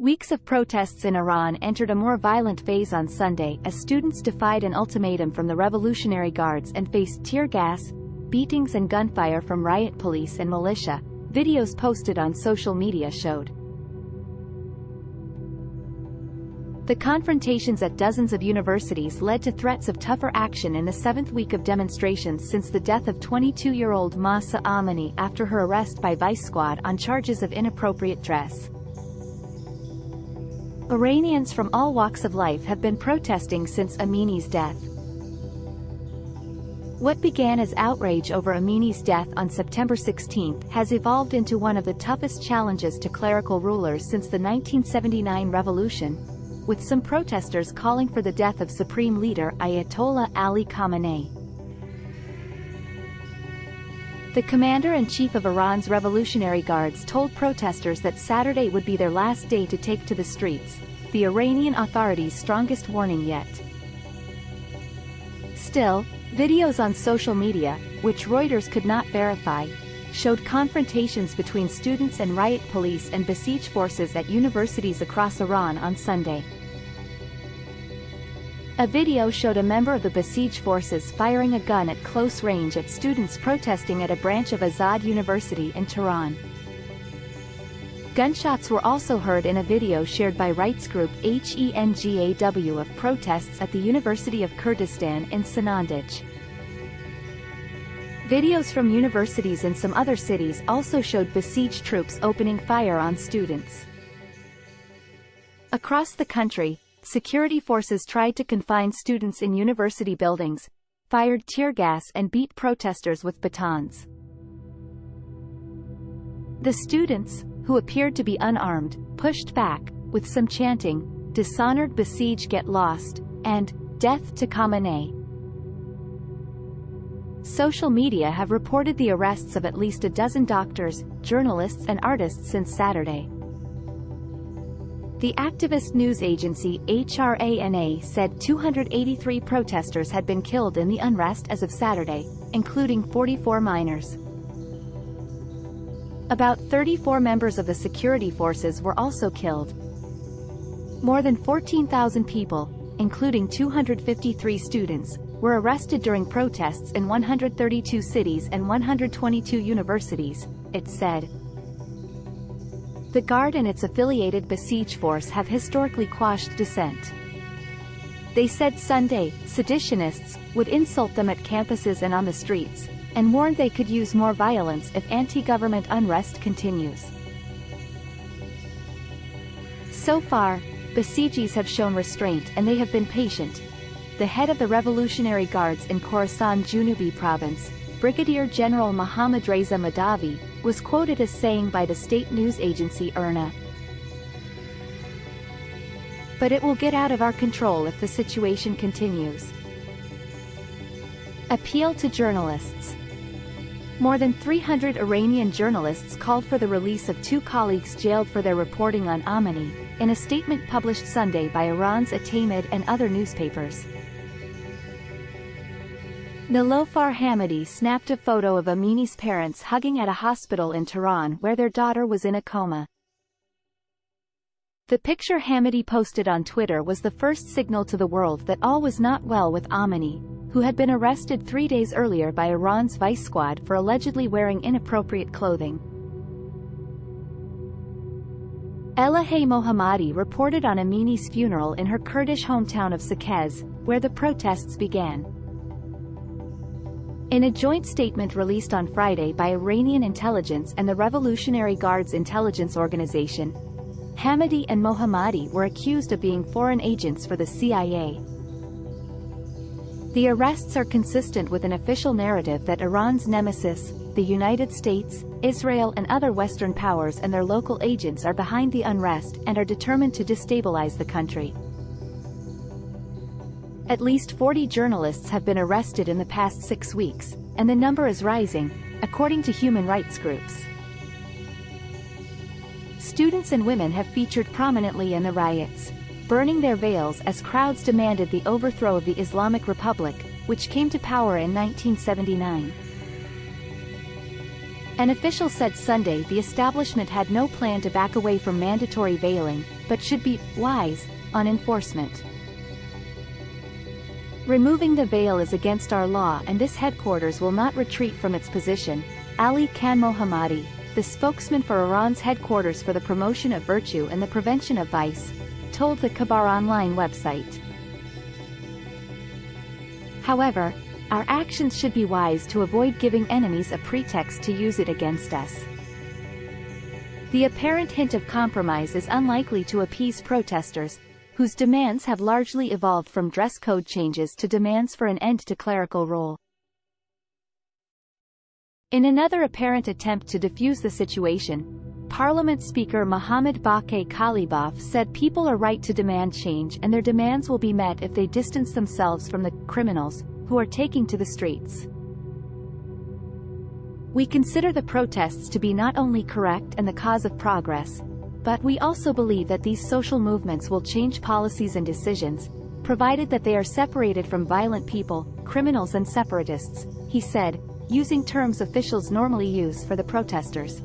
Weeks of protests in Iran entered a more violent phase on Sunday as students defied an ultimatum from the Revolutionary Guards and faced tear gas, beatings and gunfire from riot police and militia, videos posted on social media showed. The confrontations at dozens of universities led to threats of tougher action in the seventh week of demonstrations since the death of 22-year-old Mahsa Amini after her arrest by Vice Squad on charges of inappropriate dress. Iranians from all walks of life have been protesting since Amini's death. What began as outrage over Amini's death on September 16 has evolved into one of the toughest challenges to clerical rulers since the 1979 revolution, with some protesters calling for the death of Supreme Leader Ayatollah Ali Khamenei. The commander-in-chief of Iran's Revolutionary Guards told protesters that Saturday would be their last day to take to the streets, the Iranian authorities' strongest warning yet. Still, videos on social media, which Reuters could not verify, showed confrontations between students and riot police and besieged forces at universities across Iran on Sunday. A video showed a member of the besieged forces firing a gun at close range at students protesting at a branch of Azad University in Tehran. Gunshots were also heard in a video shared by rights group HENGAW of protests at the University of Kurdistan in Sanandaj. Videos from universities in some other cities also showed besieged troops opening fire on students. Across the country, security forces tried to confine students in university buildings, fired tear gas and beat protesters with batons. The students, who appeared to be unarmed, pushed back, with some chanting, "Dishonored besiege get lost," and "Death to Khamenei." Social media have reported the arrests of at least a dozen doctors, journalists and artists since Saturday. The activist news agency HRANA said 283 protesters had been killed in the unrest as of Saturday, including 44 minors. About 34 members of the security forces were also killed. More than 14,000 people, including 253 students, were arrested during protests in 132 cities and 122 universities, it said. The Guard and its affiliated besiege force have historically quashed dissent. They said Sunday, seditionists would insult them at campuses and on the streets, and warned they could use more violence if anti-government unrest continues. So far, besiegees have shown restraint and they have been patient. The head of the Revolutionary Guards in Khorasan Junubi province, Brigadier General Mohammad Reza Mahdavi, was quoted as saying by the state news agency IRNA, "But it will get out of our control if the situation continues." Appeal to journalists. More than 300 Iranian journalists called for the release of two colleagues jailed for their reporting on Amini, in a statement published Sunday by Iran's Atamid and other newspapers. Nilofar Hamidi snapped a photo of Amini's parents hugging at a hospital in Tehran where their daughter was in a coma. The picture Hamidi posted on Twitter was the first signal to the world that all was not well with Amini, who had been arrested 3 days earlier by Iran's Vice Squad for allegedly wearing inappropriate clothing. Elahe Mohammadi reported on Amini's funeral in her Kurdish hometown of Sakez, where the protests began. In a joint statement released on Friday by Iranian intelligence and the Revolutionary Guards Intelligence Organization, Hamidi and Mohammadi were accused of being foreign agents for the CIA. The arrests are consistent with an official narrative that Iran's nemesis, the United States, Israel and other Western powers and their local agents are behind the unrest and are determined to destabilize the country. At least 40 journalists have been arrested in the past 6 weeks, and the number is rising, according to human rights groups. Students and women have featured prominently in the riots, burning their veils as crowds demanded the overthrow of the Islamic Republic, which came to power in 1979. An official said Sunday the establishment had no plan to back away from mandatory veiling, but should be wise on enforcement. Removing the veil is against our law and this headquarters will not retreat from its position, Ali Khan Mohammadi, the spokesman for Iran's headquarters for the promotion of virtue and the prevention of vice, told the Khabar Online website. However, our actions should be wise to avoid giving enemies a pretext to use it against us. The apparent hint of compromise is unlikely to appease protesters, whose demands have largely evolved from dress code changes to demands for an end to clerical rule. In another apparent attempt to defuse the situation, Parliament Speaker Mohammad Baqi Kalibaf said people are right to demand change and their demands will be met if they distance themselves from the criminals who are taking to the streets. We consider the protests to be not only correct and the cause of progress, but we also believe that these social movements will change policies and decisions, provided that they are separated from violent people, criminals and separatists, he said, using terms officials normally use for the protesters.